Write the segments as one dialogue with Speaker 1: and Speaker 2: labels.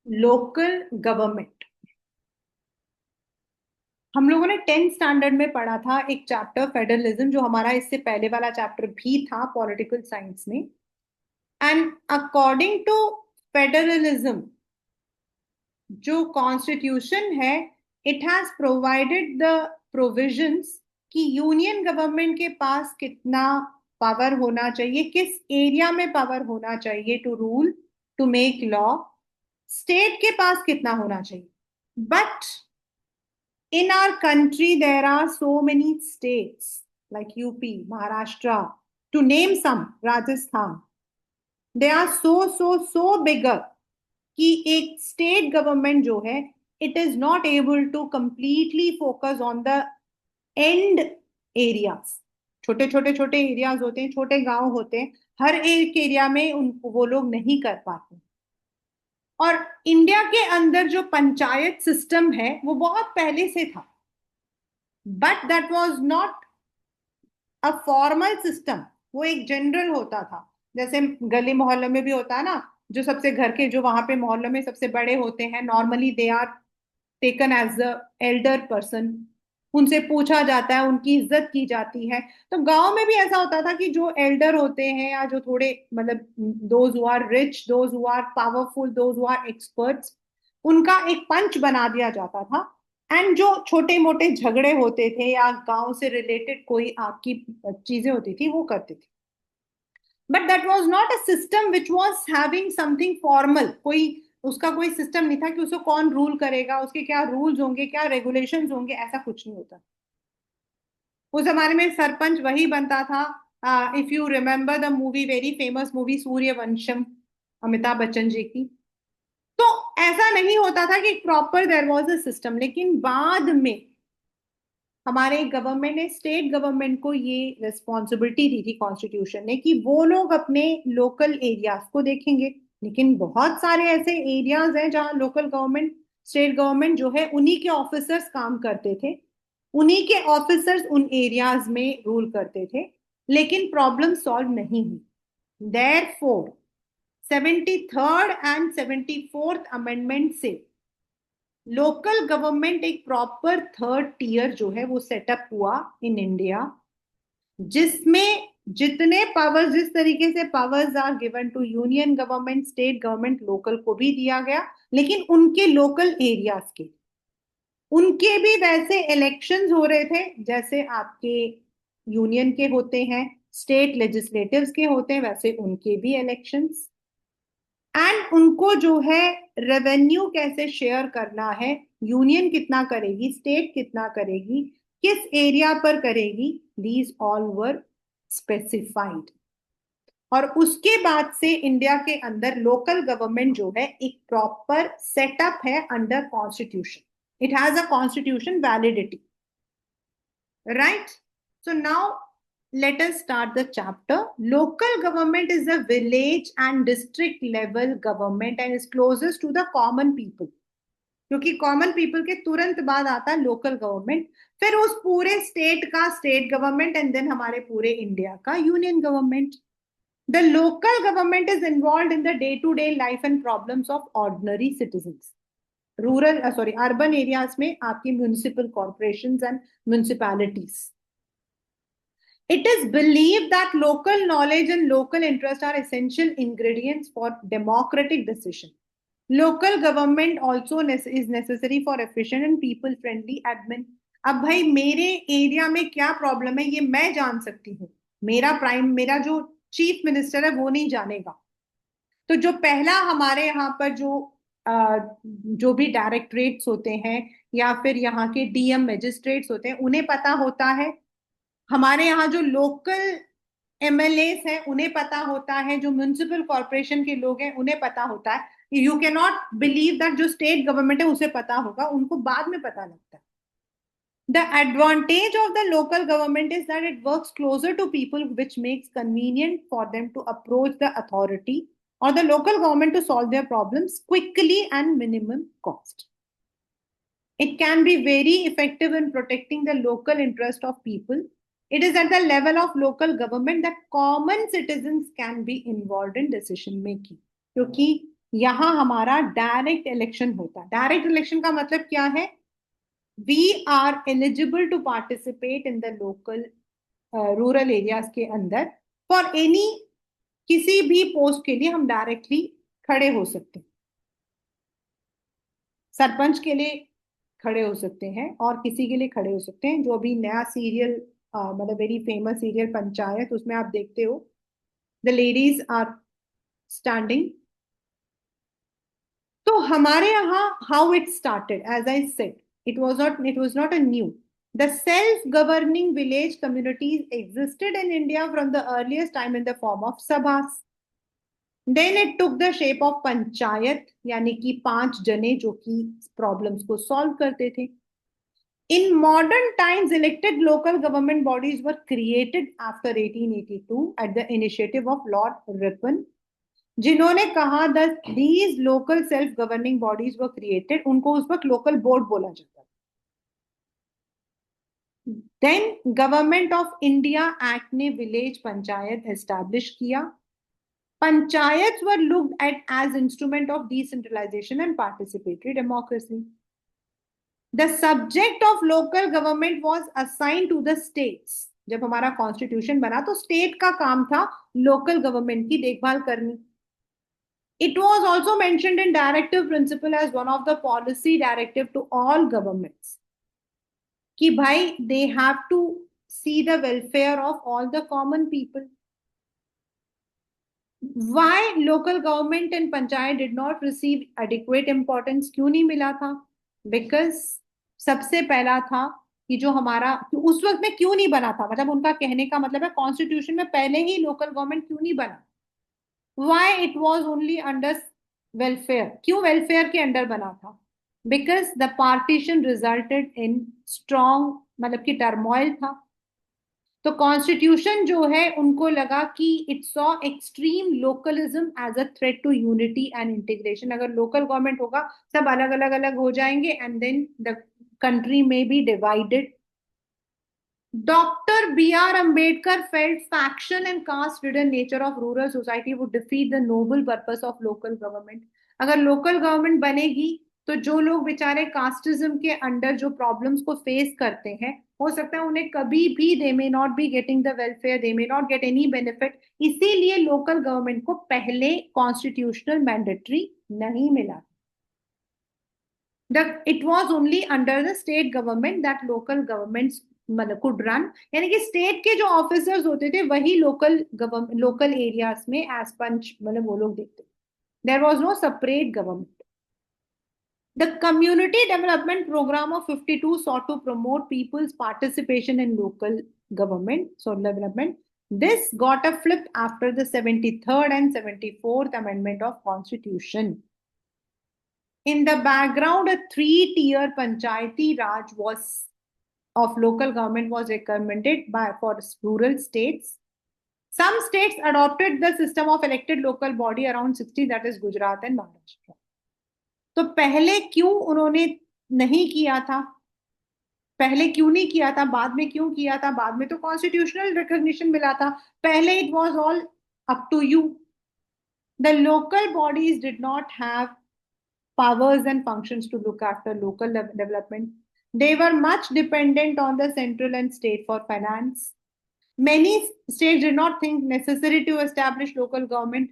Speaker 1: Local government. हम लोगों ने 10th स्टैंडर्ड में पढ़ा था एक चैप्टर फेडरलिज्म, जो हमारा इससे पहले वाला चैप्टर भी था पॉलिटिकल साइंस में। एंड अकॉर्डिंग टू फेडरलिज्म, जो कॉन्स्टिट्यूशन है, it has provided the provisions कि यूनियन गवर्नमेंट के पास कितना पावर होना चाहिए, किस एरिया में पावर होना चाहिए to rule, to make law, state के पास कितना होना चाहिए। But in our country, there are so many states like UP, Maharashtra, to name some, Rajasthan. They are so bigger कि एक स्टेट गवर्नमेंट जो है, it is not able to completely focus on the end areas. छोटे छोटे छोटे areas होते हैं, छोटे गांव होते हैं, हर एक एरिया में उनको वो लोग नहीं कर पाते। और इंडिया के अंदर जो पंचायत सिस्टम है वो बहुत पहले से था, but that was not a formal system. वो एक जनरल होता था, जैसे गली मोहल्ले में भी होता है ना, जो सबसे घर के जो वहां पे मोहल्ले में सबसे बड़े होते हैं, normally they are taken as the elder person. उनसे पूछा जाता है, उनकी इज्जत की जाती है। तो गांव में भी ऐसा होता था कि जो एल्डर होते हैं या जो थोड़े मतलब those who are rich, those who are powerful, those who are experts, उनका एक पंच बना दिया जाता था। एंड जो छोटे मोटे झगड़े होते थे या गांव से रिलेटेड कोई आपकी चीजें होती थी वो करते थे। But that was not a system which was having something formal. कोई उसका कोई सिस्टम नहीं था कि उसको कौन रूल करेगा, उसके क्या रूल्स होंगे, क्या रेगुलेशंस होंगे, ऐसा कुछ नहीं होता। उस जमाने में सरपंच वही बनता था। If you remember the movie, very famous movie Sooryavansham, Amitabh Bachchan ji की, तो ऐसा नहीं होता था कि proper there was a system. लेकिन बाद में हमारे गवर्नमेंट ने, स्टेट गवर्नमेंट को ये रिस्पॉन्सिबिलिटी दी थी कॉन्स्टिट्यूशन ने कि वो लोग अपने लोकल एरियाज को देखेंगे। लेकिन बहुत सारे ऐसे एरियाज हैं जहां लोकल गवर्नमेंट, स्टेट गवर्नमेंट जो है, उन्हीं के ऑफिसर्स काम करते थे, उन्हीं के ऑफिसर्स उन एरियाज में रूल करते थे, लेकिन प्रॉब्लम सॉल्व नहीं हुई। There for 73rd and 74th amendment से लोकल गवर्नमेंट एक प्रॉपर थर्ड टीयर जो है वो सेटअप हुआ इन इंडिया, जिसमें जितने पावर्स, जिस तरीके से powers are given to union government, state government, local को भी दिया गया, लेकिन उनके लोकल एरियाज के, उनके भी वैसे इलेक्शंस हो रहे थे जैसे आपके यूनियन के होते हैं, स्टेट लेजिस्लेटिव्स के होते हैं, वैसे उनके भी इलेक्शंस। एंड उनको जो है रेवेन्यू कैसे शेयर करना है, यूनियन कितना करेगी, स्टेट कितना करेगी, किस एरिया पर करेगी, दीज ऑल वर स्पेसिफाइड। और उसके बाद से इंडिया के अंदर लोकल गवर्नमेंट जो है एक प्रॉपर सेटअप है under constitution. It has a constitution validity, right? So now let us start the chapter. Local government is a village and district level government and is closest to the common people. क्योंकि common people के तुरंत बाद आता है local government, फिर उस पूरे state का स्टेट गवर्नमेंट, एंड देन हमारे पूरे इंडिया का union government. The local government is involve in the day to day life and problems of ordinary citizens. Rural sorry urban areas में आपकी municipal corporation and municipalities. It is believed that local knowledge and local interest are essential ingredients for democratic decision. Local government also is necessary for efficient and people friendly admin. अब भाई मेरे area में क्या problem है ये मैं जान सकती हूँ, मेरा जो चीफ मिनिस्टर है वो नहीं जानेगा। तो जो पहला हमारे यहाँ पर जो भी डायरेक्टरेट्स होते हैं या फिर यहाँ के डीएम मजिस्ट्रेट्स होते हैं, उन्हें पता होता है। हमारे यहाँ जो लोकल एमएलए हैं उन्हें पता होता है, जो म्युनिसिपल कॉर्पोरेशन के लोग हैं उन्हें पता होता है। You can not believe that जो स्टेट गवर्नमेंट है उसे पता होगा, उनको बाद में पता लगता है। The advantage of the local government is that it works closer to people, which makes convenient for them to approach the authority or the local government to solve their problems quickly and minimum cost. It can be very effective in protecting the local interest of people. It is at the level of local government that common citizens can be involved in decision making. क्योंकि यहां हमारा direct election होता है। Direct election का मतलब क्या है? We are eligible to participate in the local rural areas के अंदर फॉर एनी, किसी भी पोस्ट के लिए हम डायरेक्टली खड़े हो सकते हैं। सरपंच के लिए खड़े हो सकते हैं और किसी के लिए खड़े हो सकते हैं। जो अभी नया सीरियल, मतलब वेरी फेमस सीरियल पंचायत, उसमें आप देखते हो द लेडीज आर स्टैंडिंग। तो हमारे यहाँ how it started, as I said, it was not a new. The self governing village communities existed in India from the earliest time in the form of sabhas. Then it took the shape of panchayat, यानी कि 5 जने जो कि problems को solve करते थे। In modern times, elected local government bodies were created after 1882 at the initiative of Lord Ripon, जिन्होंने कहा that these local self-governing bodies were created, उनको उस वक्त local board बोला जाता था। Then Government of India Act ने village पंचायत establish किया। Panchayats were looked at as instrument of decentralization and participatory democracy. The subject of local government was assigned to the states। जब हमारा कॉन्स्टिट्यूशन बना तो state का काम था लोकल गवर्नमेंट की देखभाल करनी। It was also mentioned in directive principle as one of the policy directive to all governments कि भाई they have to see the welfare of all the common people. Why local government and panchayat did not receive adequate importance? क्यों नहीं मिला था? Because सबसे पहला था कि जो हमारा उस वक्त में क्यों नहीं बना था, मतलब उनका कहने का मतलब है कॉन्स्टिट्यूशन में पहले ही लोकल गवर्नमेंट क्यों नहीं बना? Why it was only under welfare? क्यों welfare के अंडर बना था? Because the partition resulted in strong, मतलब कि टर्मोइल था। तो कॉन्स्टिट्यूशन जो है उनको लगा कि it saw extreme localism as a threat to unity and integration. अगर लोकल गवर्नमेंट होगा सब अलग अलग अलग हो जाएंगे एंड देन द कंट्री में be divided. Dr. B.R. Ambedkar felt faction and caste-ridden nature of rural society would defeat the noble purpose of local government। अगर लोकल गवर्नमेंट बनेगी तो जो लोग बेचारे कास्टिज्म के अंडर जो प्रॉब्लम्स को फेस करते हैं, हो सकता है उन्हें कभी भी they may not be getting the welfare, they may not get any benefit. इसीलिए लोकल गवर्नमेंट को पहले कॉन्स्टिट्यूशनल मैंडेटरी नहीं मिला। It was only under the state government that local government मतलब कुड रन, यानी कि स्टेट के जो ऑफिसर्स होते थे वही लोकल गवर्नमेंट लोकल एरियाज में एज पंच मतलब वो लोग देखते। There was no separate government. The community development programme of 52 sought to promote people's participation in local government so development. This got a flip after the 73rd and 74th amendment of constitution. In the background, a 3-tier panchayati raj was of local government was recommended by for rural states. Some states adopted the system of elected local body around 60, that is Gujarat and Maharashtra. तो पहले क्यों उन्होंने नहीं किया था? पहले क्यों नहीं किया था, बाद में क्यों किया था? बाद में तो कॉन्स्टिट्यूशनल रिकॉग्निशन मिला था, पहले it was all up to you. The local bodies did not have powers and functions to look after local development. They were much dependent on the central and state for finance. Many states did not think necessary to establish local government.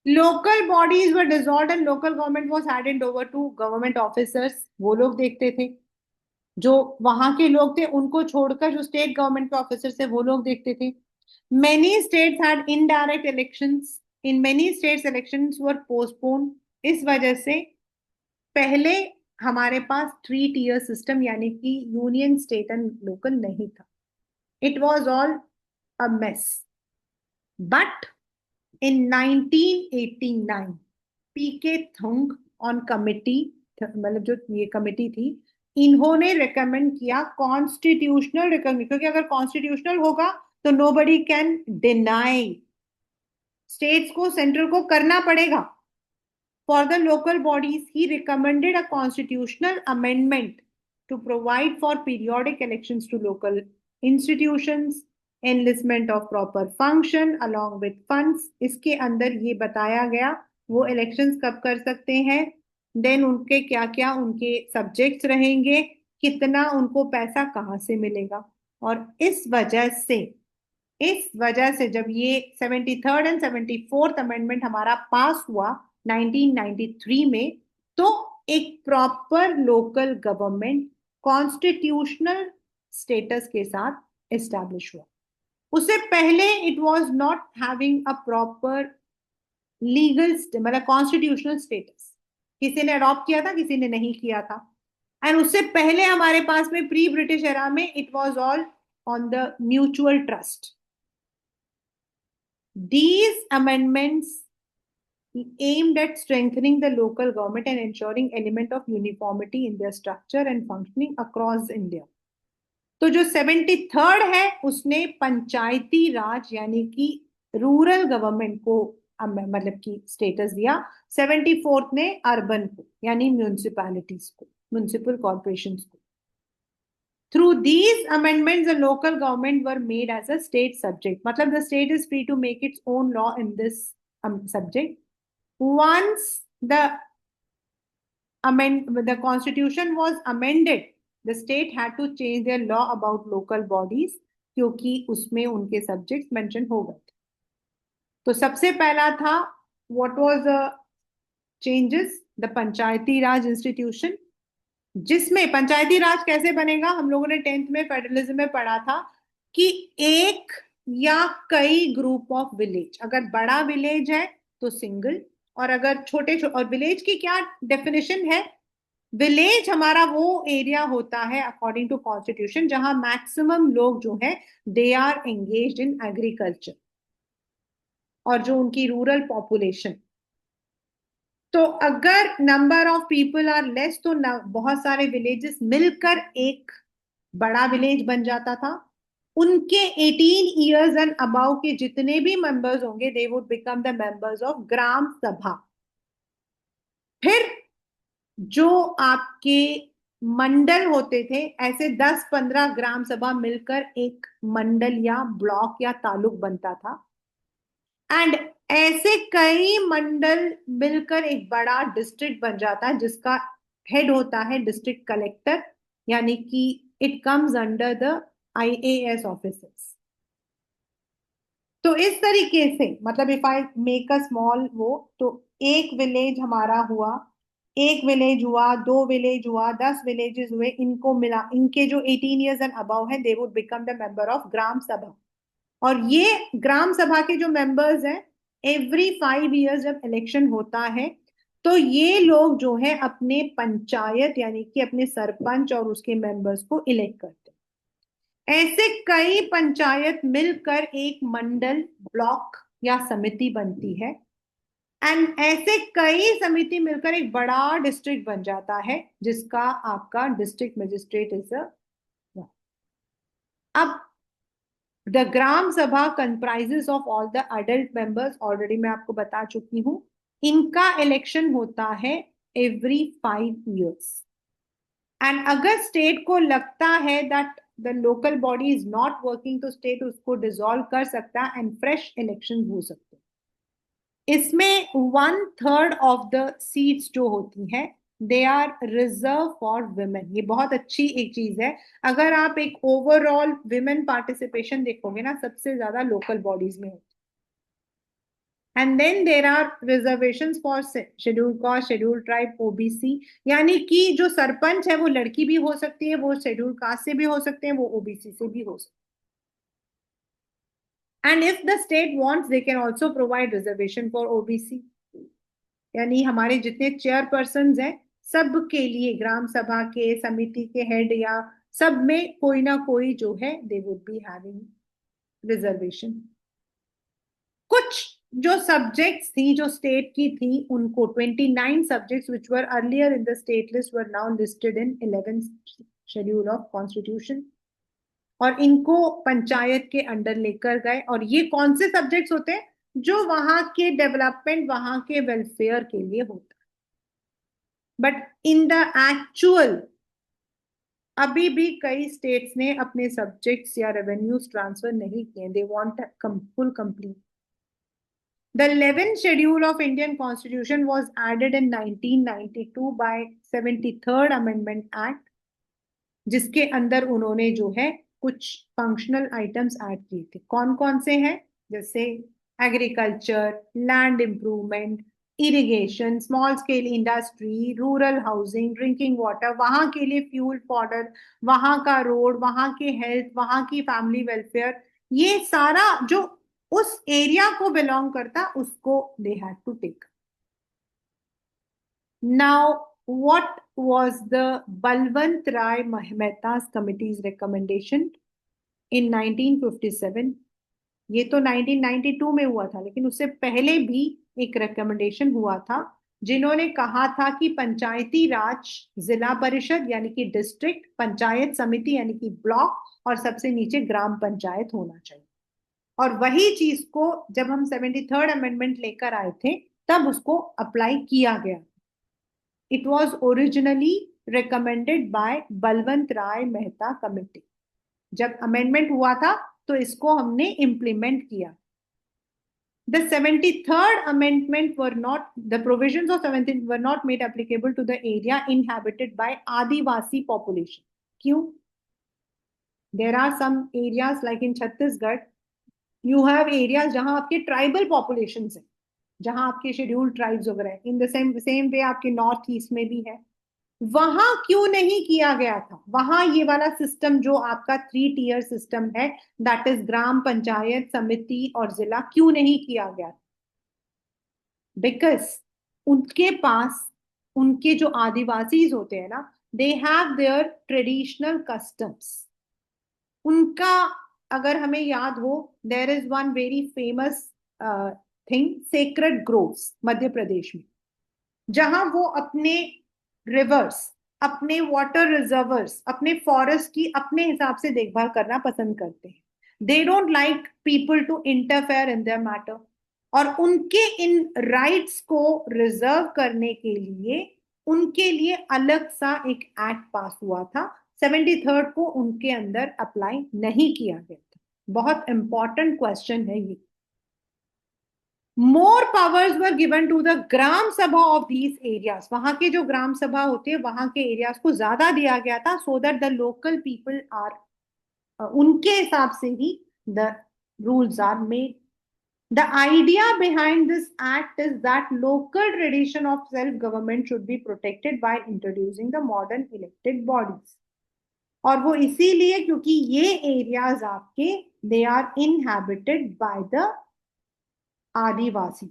Speaker 1: Local bodies were dissolved and local government was handed over to government officers। वो लोग देखते थे, जो वहां के लोग थे उनको छोड़कर जो स्टेट गवर्नमेंट के ऑफिसर थे वो लोग देखते थे। Many states had indirect elections. In many states elections were postponed। इस वजह से पहले हमारे पास 3-tier सिस्टम यानी कि यूनियन स्टेट एंड लोकल नहीं था। It was all a mess. But in 1989 P K Thungon committee, मतलब जो ये कमिटी थी, इन्होंने रिकमेंड किया कॉन्स्टिट्यूशनल रिकॉग्निशन, क्योंकि अगर कॉन्स्टिट्यूशनल होगा तो नोबडी कैन डिनाई, स्टेट्स को सेंट्रल को करना पड़ेगा। For the local bodies, he recommended a constitutional amendment to provide for periodic elections to local institutions, enlistment of proper function along with funds। इसके अंदर ये बताया गया वो इलेक्शंस कब कर सकते हैं, देन उनके क्या क्या उनके सब्जेक्ट्स रहेंगे, कितना उनको पैसा कहाँ से मिलेगा। और इस वजह से जब ये 73rd एंड 74th अमेंडमेंट हमारा पास हुआ 1993 में, तो एक proper local government constitutional status के साथ एस्टैब्लिश हुआ। उससे पहले it was not having a proper legal मतलब कॉन्स्टिट्यूशनल स्टेटस। किसी ने अडॉप्ट किया था, किसी ने नहीं किया था। एंड उससे पहले हमारे पास में प्री ब्रिटिश एरा में it was all on the mutual trust. These amendments aimed at strengthening the local government and ensuring element of uniformity in their structure and functioning across India. तो जो 73rd है उसने पंचायती राज यानी कि rural government को मतलब कि स्टेटस दिया। 74th ने अर्बन को यानी म्यूनिसिपैलिटीज को, म्यूनिसिपल कॉर्पोरेशंस को। Through these amendments, the local government were made as a state subject. मतलब the state is free to make its own law in this subject. Once the constitution was amended, the state had to change their law about local bodies क्योंकि उसमें उनके subjects mention हो गए थे। तो सबसे पहला था what was the changes, the Panchayati Raj institution, जिसमें पंचायती राज कैसे बनेगा, हम लोगों ने 10th में फेडरलिज्म में पढ़ा था कि एक या कई ग्रुप ऑफ विलेज, अगर बड़ा विलेज है तो सिंगल, और अगर छोटे और विलेज की क्या डेफिनेशन है, विलेज हमारा वो एरिया होता है अकॉर्डिंग टू कॉन्स्टिट्यूशन जहां मैक्सिमम लोग जो है they are engaged in agriculture, और जो उनकी रूरल पॉपुलेशन। तो अगर number of people are less तो बहुत सारे विलेजेस मिलकर एक बड़ा विलेज बन जाता था। उनके 18 इयर्स एंड अबाउ के जितने भी मेंबर्स होंगे they would become the members of gram sabha. फिर जो आपके मंडल होते थे, ऐसे 10-15 ग्राम सभा मिलकर एक मंडल या ब्लॉक या तालुक बनता था। एंड ऐसे कई मंडल मिलकर एक बड़ा डिस्ट्रिक्ट बन जाता है जिसका हेड होता है डिस्ट्रिक्ट कलेक्टर, यानी कि it comes under the IAS officers. तो इस तरीके से मतलब if I make a small वो, तो एक विलेज हमारा हुआ, एक विलेज हुआ, दो विलेज हुआ, 10 विलेजेस हुए, इनको मिला, इनके जो 18 इयर्स एंड अबव है they would become the member of gram sabha. और ये ग्राम सभा के जो मेंबर्स हैं, एवरी 5 इयर्स जब इलेक्शन होता है तो ये लोग जो है अपने पंचायत यानी कि अपने सरपंच और उसके मेंबर्स को इलेक्ट करते हैं। ऐसे कई पंचायत मिलकर एक मंडल, ब्लॉक या समिति बनती है, एंड ऐसे कई समिति मिलकर एक बड़ा डिस्ट्रिक्ट बन जाता है जिसका आपका डिस्ट्रिक्ट मजिस्ट्रेट इज अब द ग्राम सभा comprises of all the adult members, already मैं आपको बता चुकी हूं। इनका इलेक्शन होता है एवरी 5 इयर्स। एंड अगर स्टेट को लगता है that the local body is not working तो स्टेट उसको डिसॉल्व कर सकता है एंड फ्रेश इलेक्शन हो सकते हैं। इसमें 1/3 ऑफ द सीट्स जो होती हैं they are reserve for women. ये बहुत अच्छी एक चीज है। अगर आप एक ओवरऑल विमेन पार्टिसिपेशन देखोगे ना, सबसे ज्यादा लोकल बॉडीज में होती है। And then there are reservations for schedule caste, schedule tribe, OBC, यानी कि जो सरपंच है वो लड़की भी हो सकती है, वो शेड्यूल कास्ट से भी हो सकते हैं, वो OBC से भी हो सकते हैं। And if the state wants, they can also provide reservation for OBC। यानी हमारे जितने चेयरपर्सन हैं सबके लिए, ग्राम सभा के, समिति के हेड या सब में कोई ना कोई जो है they would be having reservation. कुछ जो सब्जेक्ट्स थी जो स्टेट की थी उनको 29 subjects which were earlier in the state list were now listed in 11th schedule of constitution, और इनको पंचायत के अंडर लेकर गए। और ये कौन से सब्जेक्ट्स होते हैं, जो वहां के डेवलपमेंट, वहां के वेलफेयर के लिए होता है। बट इन द एक्चुअल अभी भी कई स्टेट्स ने अपने सब्जेक्ट्स या रेवेन्यूज ट्रांसफर नहीं किए, they want full complete. The 11th schedule of Indian Constitution was added in 1992 by 73rd Amendment Act, जिसके अंदर उन्होंने जो है कुछ फंक्शनल आइटम्स ऐड किए थे। कौन कौन से हैं? जैसे agriculture, land improvement, irrigation, small scale industry, rural housing, drinking water, वहां के लिए फ्यूल फॉडर, वहां का रोड, वहां के हेल्थ, वहां की फैमिली वेलफेयर, ये सारा जो उस एरिया को बिलोंग करता उसको they had to take. Now, what was the Balwant Rai Mehta's committee's recommendation in 1957? ये तो 1992 में हुआ था, लेकिन उससे पहले भी एक रिकमेंडेशन हुआ था, जिन्होंने कहा था कि पंचायती राज जिला परिषद यानी कि डिस्ट्रिक्ट, पंचायत समिति यानी कि ब्लॉक, और सबसे नीचे ग्राम पंचायत होना चाहिए। और वही चीज को जब हम 73rd अमेंडमेंट लेकर आए थे तब उसको अप्लाई किया गया। It was originally recommended by Balwant Rai Mehta committee. जब अमेंडमेंट हुआ था तो इसको हमने इम्प्लीमेंट किया। The 73rd amendment were not, the provisions of 17th were not made applicable to the area inhabited by Adivasi population. क्यों? There are some areas like in Chhattisgarh, you have areas जहां आपके tribal population है, जहां आपके scheduled tribes वगैरह है। In the same way आपके north east में भी है। वहां क्यों नहीं किया गया था? वहां ये वाला सिस्टम जो आपका 3 टियर सिस्टम है, दैट इज ग्राम पंचायत, समिति और जिला, क्यों नहीं किया गया? बिकॉज उनके पास, उनके जो आदिवासीज होते हैं ना, they have their traditional customs. उनका, अगर हमें याद हो, there is one very famous thing, sacred groves Madhya Pradesh में, जहां वो अपने रिवर्स, अपने वाटर रिजर्वर्स, अपने फॉरेस्ट की अपने हिसाब से देखभाल करना पसंद करते हैं। They don't like people to interfere in their matter. और उनके इन राइट्स को रिजर्व करने के लिए उनके लिए अलग सा एक एक्ट पास हुआ था। 73rd को उनके अंदर अप्लाई नहीं किया गया था। बहुत इंपॉर्टेंट क्वेश्चन है ये। More powers were given to the gram sabha of these areas. वहां के जो ग्राम सभा होते हैं वहां के एरियाज को ज्यादा दिया गया था, so that the local people are, उनके हिसाब से ही the rules are made. The idea behind this act is that local tradition of self government should be protected by introducing the modern elected bodies. और वो इसीलिए क्योंकि ये एरियाज आपके, they are inhabited by the adivasi,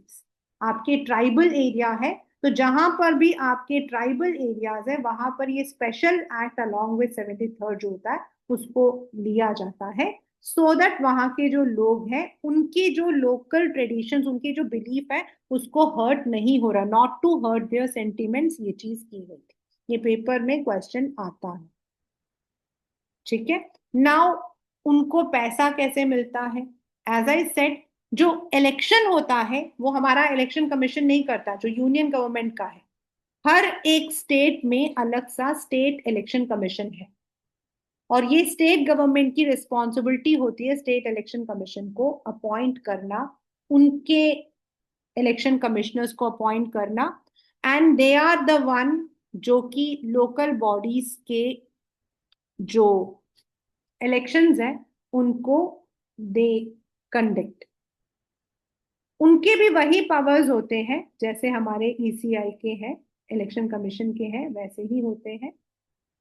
Speaker 1: आपके ट्राइबल एरिया है। तो जहां पर भी आपके ट्राइबल एरियाज है वहां पर ये special act along with 73rd जो होता है उसको लिया जाता है, सो दैट वहां के जो लोग हैं उनकी जो लोकल ट्रेडिशंस, उनके जो बिलीफ है उसको हर्ट नहीं हो रहा, not to hurt their sentiments. ये चीज की गई थी, ये पेपर में क्वेश्चन आता है। ठीक है। नाउ उनको पैसा कैसे मिलता है? एज आई सेड, जो इलेक्शन होता है वो हमारा इलेक्शन कमीशन नहीं करता, जो यूनियन गवर्नमेंट का है। हर एक स्टेट में अलग सा स्टेट इलेक्शन कमीशन है, और ये स्टेट गवर्नमेंट की रिस्पॉन्सिबिलिटी होती है स्टेट इलेक्शन कमीशन को अपॉइंट करना, उनके इलेक्शन कमिश्नर्स को अपॉइंट करना, and they are the one जो कि लोकल बॉडीज के जो इलेक्शंस हैं उनको दे कंडक्ट। उनके भी वही पावर्स होते हैं जैसे हमारे ईसीआई के हैं, इलेक्शन कमीशन के हैं, वैसे ही होते हैं।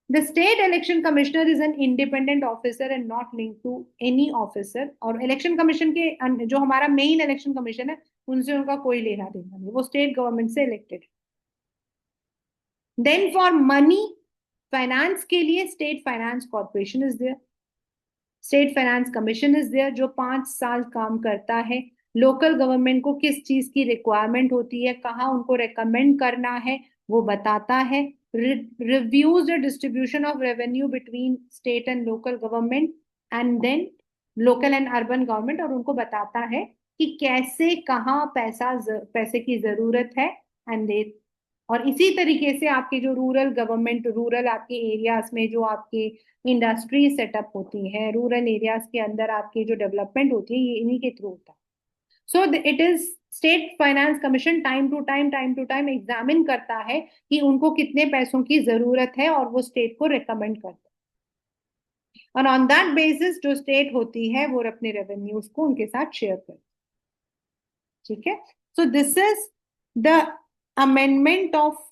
Speaker 1: The state election commissioner is an independent officer and not link to any officer. और इलेक्शन कमीशन के जो हमारा मेन इलेक्शन कमीशन है उनसे उनका कोई लेना देना नहीं, वो स्टेट गवर्नमेंट से elected. Then for money, finance के लिए state finance corporation is there, state finance commission is there जो 5 साल काम करता है। लोकल गवर्नमेंट को किस चीज की रिक्वायरमेंट होती है, कहाँ उनको रेकमेंड करना है, वो बताता है। Reviews the distribution of revenue between state and local government and then local and urban government, और उनको बताता है कि कैसे कहाँ पैसे की जरूरत है। एंड दे, और इसी तरीके से आपके जो रूरल गवर्नमेंट, रूरल आपके एरियाज में जो आपके इंडस्ट्री सेटअप होती है, रूरल एरियाज के अंदर आपके जो डेवलपमेंट होती है, ये इन्हीं के थ्रू होता है। So it is state finance commission time to time examine करता है कि उनको कितने पैसों की जरूरत है और वो स्टेट को रिकमेंड करता है, और ऑन दैट बेसिस जो स्टेट होती है वो अपने रेवेन्यूज को उनके साथ शेयर करती है। ठीक है, so this is the amendment of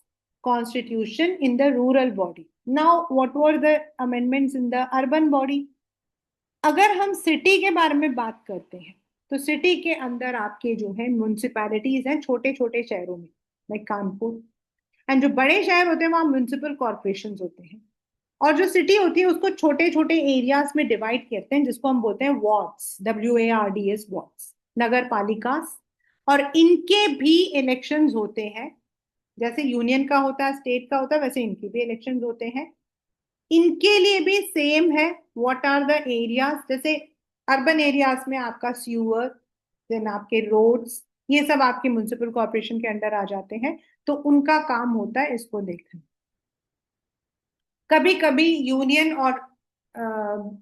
Speaker 1: constitution in the rural body. Now what were the amendments in the urban body? अगर हम सिटी के बारे में बात करते हैं तो सिटी के अंदर आपके जो है म्युनिसिपैलिटीज हैं, छोटे छोटे शहरों में, लाइक कानपुर। एंड जो बड़े शहर होते हैं वहां म्युनिसिपल कॉर्पोरेशन होते हैं। और जो सिटी होती है उसको छोटे छोटे एरियाज में डिवाइड करते हैं, जिसको हम बोलते हैं वार्ड्स, WARDS, वार्ड्स, नगर पालिका। और इनके भी इलेक्शंस होते हैं, जैसे यूनियन का होता है, स्टेट का होता है, वैसे इनके भी इलेक्शंस होते हैं। इनके लिए भी सेम है। What are the areas? जैसे अर्बन एरियाज में आपका सीवर, देन आपके रोड्स, ये सब आपके म्युनिसिपल कॉर्पोरेशन के अंडर आ जाते हैं। तो उनका काम होता है इसको देखना। कभी कभी यूनियन और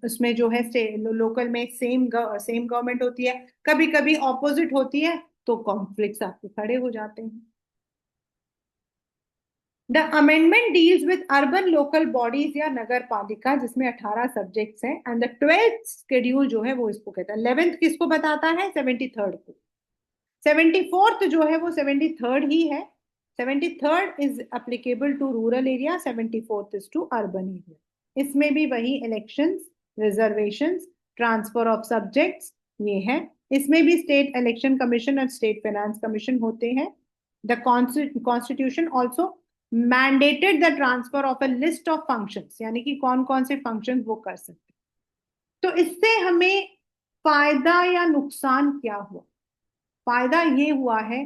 Speaker 1: उसमें जो है लोकल में सेम सेम गवर्नमेंट होती है, कभी कभी ऑपोजिट होती है, तो कॉन्फ्लिक्ट्स आपके खड़े हो जाते हैं। The amendment deals with urban local bodies या नगर पालिका, जिसमें 18 सब्जेक्ट्स हैं। एंड द 12th शेड्यूल जो है वो इसको कहता है। 11th किसको बताता है? 73rd को। 74th जो है वो 73rd ही है। 73rd is applicable to rural area, 74th is to urban area. इसमें भी वही elections, reservations, transfer of subjects, ये है। इसमें भी स्टेट इलेक्शन कमीशन और स्टेट फाइनेंस कमीशन होते हैं। The constitution also mandated the transfer of a list of functions, यानी कि कौन कौन से फंक्शंस वो कर सकते। तो इससे हमें फायदा या नुकसान क्या हुआ? फायदा ये हुआ है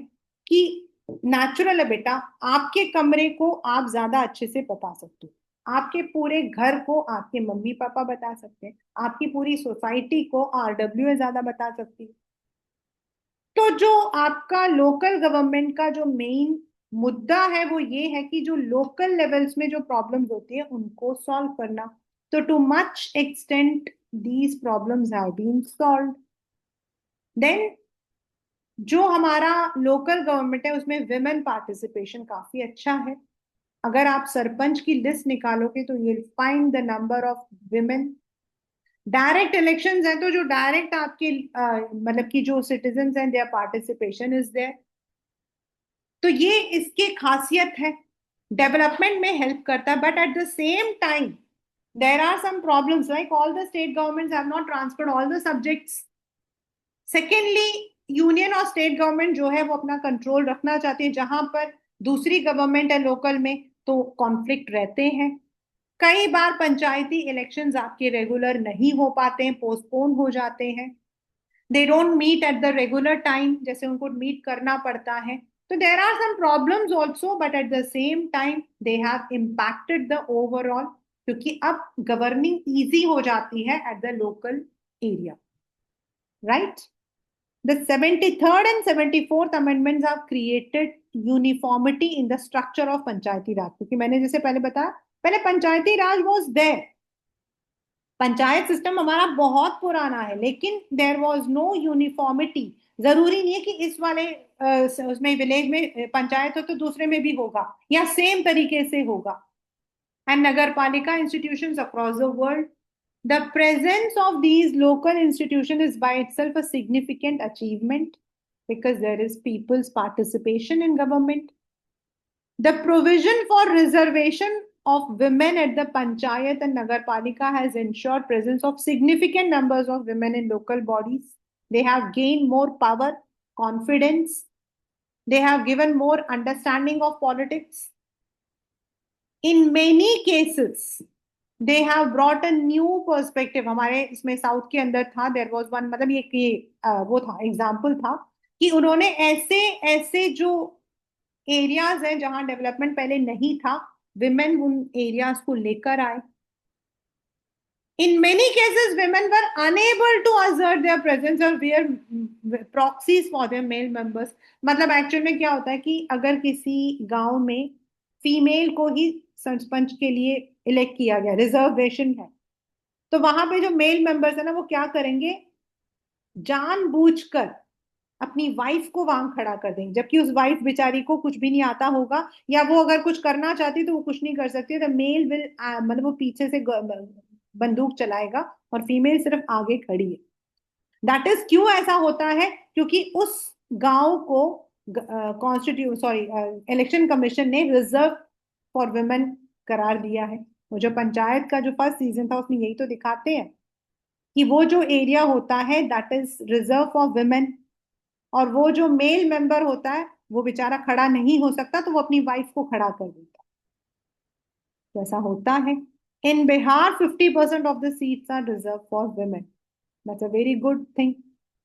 Speaker 1: कि नेचुरल है बेटा, आपके कमरे को आप ज्यादा अच्छे से बता सकते हो, आपके पूरे घर को आपके मम्मी पापा बता सकते हैं, आपकी पूरी सोसाइटी को RWA ज्यादा बता सकती है। तो जो आपका लोकल गवर्नमेंट का जो मेन मुद्दा है वो ये है कि जो लोकल लेवल्स में जो प्रॉब्लम्स होती है उनको सॉल्व करना। तो to much extent these problems have been solve. Then जो हमारा लोकल गवर्नमेंट है उसमें विमेन पार्टिसिपेशन काफी अच्छा है। अगर आप सरपंच की लिस्ट निकालोगे तो you find the number of women. Direct elections है तो जो डायरेक्ट आपके मतलब कि जो सिटीजन हैं, देयर पार्टिसिपेशन इज देयर। तो ये इसकी खासियत है, डेवलपमेंट में हेल्प करता है। But at the same time there are some problems, like all the state governments have not transferred all the subjects. Secondly, union और स्टेट गवर्नमेंट जो है वो अपना कंट्रोल रखना चाहती है, जहां पर दूसरी गवर्नमेंट है लोकल में, तो कॉन्फ्लिक्ट रहते हैं। कई बार पंचायती इलेक्शंस आपके रेगुलर नहीं हो पाते हैं, पोस्टपोन हो जाते हैं। They don't meet at the regular time, जैसे उनको मीट करना पड़ता है। तो there are some problems also, but at the same time they have impacted the overall, क्योंकि अब गवर्निंग इजी हो जाती है at the local area, right? The 73rd and 74th amendments have created uniformity in the structure of पंचायती राज, क्योंकि मैंने जैसे पहले बताया, पहले पंचायती राज was there, पंचायत सिस्टम हमारा बहुत पुराना है, लेकिन देयर वाज नो यूनिफॉर्मिटी। जरूरी नहीं है कि इस वाले उसमें विलेज में पंचायत हो तो दूसरे में भी होगा या सेम तरीके से होगा। एंड नगर पालिका institutions across the world, the presence of these local institutions is by itself a significant achievement because there is people's participation in government. The provision for reservation of women at the panchayat and nagar palika has ensured presence of significant numbers of women in local bodies. They have gained more power, confidence. They have given more understanding of politics. In many cases they have brought a new perspective. हमारे इसमें south के अंदर था, there was one, मतलब ये वो था, example था कि उन्होंने ऐसे ऐसे जो एरियाज हैं जहां डेवलपमेंट पहले नहीं था, विमेन उन एरियाज को लेकर आए। In many cases women were unable to assert their presence or wear proxies for their male members। मतलब एक्चुअल में क्या होता है कि अगर किसी गांव में फीमेल को ही सरपंच के लिए इलेक्ट किया गया, रिजर्वेशन है, तो वहां पे जो मेल मेंबर्स है ना वो क्या करेंगे, जानबूझकर अपनी वाइफ को वहां खड़ा कर देंगे, जबकि उस वाइफ बेचारी को कुछ भी नहीं आता होगा, या वो अगर कुछ करना चाहती तो वो कुछ नहीं कर सकती। द मेल विल, मतलब वो पीछे से बंदूक चलाएगा और फीमेल सिर्फ आगे खड़ी है। दैट इज क्यों ऐसा होता है, क्योंकि उस गांव को कॉन्स्टिट्यूट सॉरी इलेक्शन कमीशन ने रिजर्व फॉर वुमेन करार दिया है। वो जो पंचायत का जो फर्स्ट सीजन था उसमें यही तो दिखाते हैं कि वो जो एरिया होता है that is reserve for women, और वो जो मेल मेंबर होता है वो बेचारा खड़ा नहीं हो सकता तो वो अपनी वाइफ को खड़ा कर देता है। तो ऐसा होता है। In Bihar 50% of the seats are reserve for women. That's a very good thing.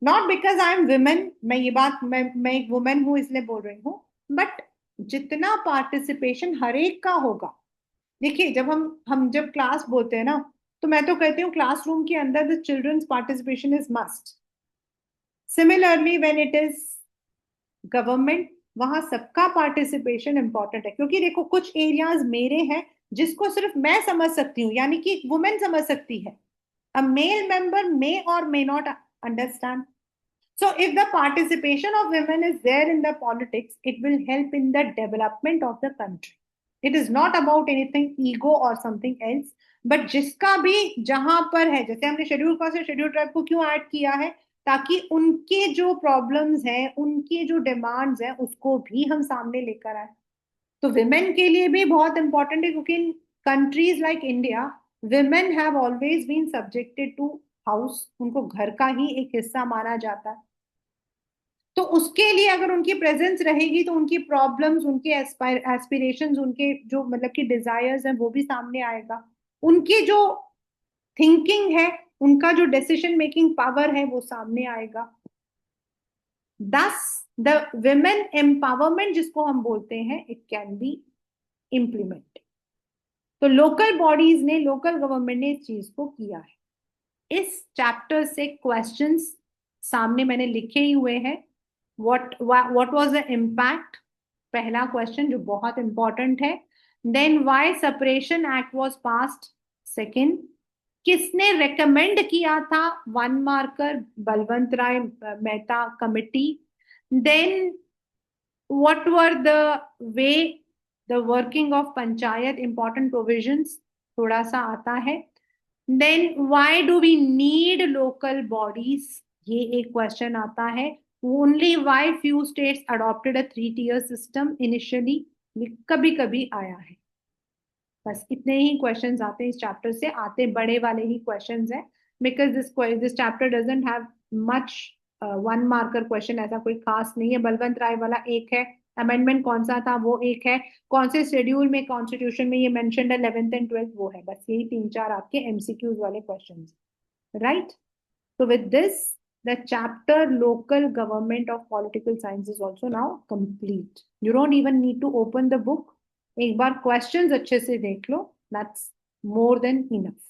Speaker 1: Not because I am women, मैं ये बात मैं एक वुमेन हूं इसलिए बोल रही हूँ, बट जितना पार्टिसिपेशन हर एक का होगा। देखिए, जब हम जब क्लास बोलते हैं ना, तो मैं तो कहती हूँ क्लासरूम के अंदर the children's participation is must. Similarly when it is government, वहां सबका पार्टिसिपेशन इंपॉर्टेंट है, क्योंकि देखो कुछ एरियाज मेरे हैं जिसको सिर्फ मैं समझ सकती हूँ, यानी कि वुमेन समझ सकती है, अ मेल मेंबर मे और may not understand. So if the participation of women is there in the politics, it will help in the development of the country. It is not about anything ego or something else. But जिसका भी जहां पर है, जैसे हमने schedule caste और schedule tribe को क्यों ऐड किया है, ताकि उनके जो प्रॉब्लम्स हैं, उनकी जो डिमांड्स हैं, उसको भी हम सामने लेकर आए। तो विमेन के लिए भी बहुत इंपॉर्टेंट है, क्योंकि in countries like India women have always been subjected to house, उनको घर का ही एक हिस्सा माना जाता है। तो उसके लिए अगर उनकी प्रेजेंस रहेगी तो उनकी प्रॉब्लम्स, उनके एस्पिरेशंस, उनके जो मतलब कि डिजायर्स हैं वो भी सामने आएगा। उनकी जो थिंकिंग है, उनका जो डिसीजन मेकिंग पावर है वो सामने आएगा। दस द विमेन एम्पावरमेंट जिसको हम बोलते हैं, इट कैन बी इम्प्लीमेंट। तो लोकल बॉडीज ने, लोकल गवर्नमेंट ने इस चीज को किया है। इस चैप्टर से क्वेश्चंस सामने मैंने लिखे ही हुए हैं। what was the impact, पहला क्वेश्चन जो बहुत इंपॉर्टेंट है। Then why separation act was passed, second किसने रेकमेंड किया था 1 marker, Balwant Rai Mehta committee. Then what were the way the working of panchayat, important provisions थोड़ा सा आता है। then why do we need local bodies, ये एक क्वेश्चन आता है। only why few states adopted a 3-tier system initially, ये कभी कभी आया है। बस इतने ही क्वेश्चंस आते हैं इस चैप्टर से, आते बड़े वाले ही क्वेश्चंस हैं, because this chapter doesn't have much 1 marker question, ऐसा कोई खास नहीं है। बलवंत राय वाला एक है, अमेंडमेंट कौन सा था वो एक है, कौन से शेड्यूल में कॉन्स्टिट्यूशन में ये मेंशन्ड है 11th एंड 12th, वो है। बस यही 3-4 आपके एमसीक्यूज वाले question, right. So with this, the chapter local government of political science is also now complete. You don't even need to open the book. एक बार questions अच्छे से देख लो, that's more than enough.